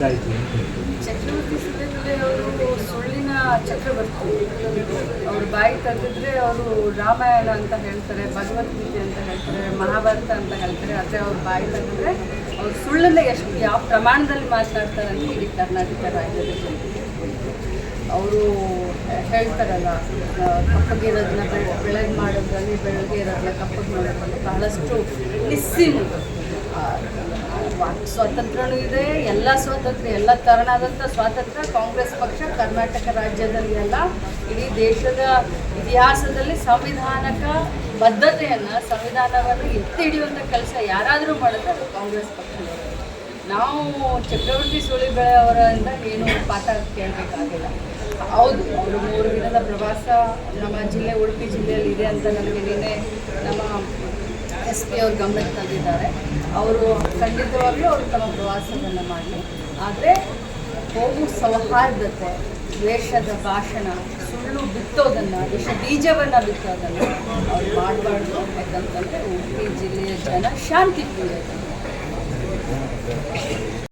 ಚಕ್ರವರ್ತಿ ಸುಳ್ಳಿನಲ್ಲಿ ಅವರು ಸುಳ್ಳಿನ ಚಕ್ರವರ್ತಿ. ಅವರು ಬಾಯಿ ತೆಗೆದ್ರೆ ಅವರು ರಾಮಾಯಣ ಅಂತ ಹೇಳ್ತಾರೆ, ಭಗವದ್ಗೀತೆ ಅಂತ ಹೇಳ್ತಾರೆ, ಮಹಾಭಾರತ ಅಂತ ಹೇಳ್ತಾರೆ. ಆದರೆ ಅವ್ರ ಬಾಯಿ ತೆಗೆದ್ರೆ ಅವ್ರು ಸುಳ್ಳನ್ನು ಎಷ್ಟು ಯಾವ ಪ್ರಮಾಣದಲ್ಲಿ ಮಾತನಾಡ್ತಾರೆ ಅಂತ ಇಡೀ ಕರ್ನಾಟಕ ರಾಜ್ಯದಲ್ಲಿ ಅವರು ಹೇಳ್ತಾರಲ್ಲ, ಕಪ್ಪಗಿರೋದನ್ನ ಬೆಳಗ್ಗೆ ಮಾಡೋದ್ರಲ್ಲಿ, ಬೆಳಗ್ಗೆ ಇರೋದನ್ನ ಕಪ್ಪಗೆ ಮಾಡೋದ್ರಲ್ಲಿ ಬಹಳಷ್ಟು ಮಿಸ್ಸಿಂಗ್. ಸ್ವಾತಂತ್ರ್ಯನೂ ಇದೆ, ಎಲ್ಲ ಸ್ವಾತಂತ್ರ್ಯ, ಎಲ್ಲ ತರನಾದಂಥ ಸ್ವಾತಂತ್ರ್ಯ ಕಾಂಗ್ರೆಸ್ ಪಕ್ಷ ಕರ್ನಾಟಕ ರಾಜ್ಯದಲ್ಲಿ ಅಲ್ಲ, ಇಡೀ ದೇಶದ ಇತಿಹಾಸದಲ್ಲಿ ಸಂವಿಧಾನಕ ಬದ್ಧತೆಯನ್ನು, ಸಂವಿಧಾನವನ್ನು ಎತ್ತಿ ಹಿಡಿಯುವಂಥ ಕೆಲಸ ಯಾರಾದರೂ ಮಾಡಿದ್ರೆ ಅದು ಕಾಂಗ್ರೆಸ್ ಪಕ್ಷದವರು. ನಾವು ಚಕ್ರವರ್ತಿ ಸುಳಿಬೆಳೆ ಅವರಿಂದ ಏನು ಪಾಠ ಕೇಳಬೇಕಾಗಿಲ್ಲ. ಹೌದು, ಅವರು 3 ದಿನದ ಪ್ರವಾಸ ನಮ್ಮ ಜಿಲ್ಲೆ ಉಡುಪಿ ಜಿಲ್ಲೆಯಲ್ಲಿ ಇದೆ ಅಂತ ನಮಗೆ ನಿನ್ನೆ ನಮ್ಮ SP ಅವ್ರ ಗಮನಕ್ಕೆ ತಂದಿದ್ದಾರೆ. ಅವರು ಖಂಡಿತವಾಗ್ಲೂ ಅವರು ತಮ್ಮ ಪ್ರವಾಸವನ್ನು ಮಾಡಲಿ. ಆದರೆ ಹೋಗು ಸೌಹಾರ್ದತೆ, ದ್ವೇಷದ ಭಾಷಣ, ಸುಳ್ಳು ಬಿತ್ತೋದನ್ನು, ವಿಷ ಬೀಜವನ್ನು ಬಿತ್ತೋದನ್ನು ಅವ್ರು ಮಾಡಬಾರ್ದು. ಯಾಕಂತಂದರೆ ಉಡುಪಿ ಜಿಲ್ಲೆಯ ಜನ ಶಾಂತಿ ಪ್ರಿಯ.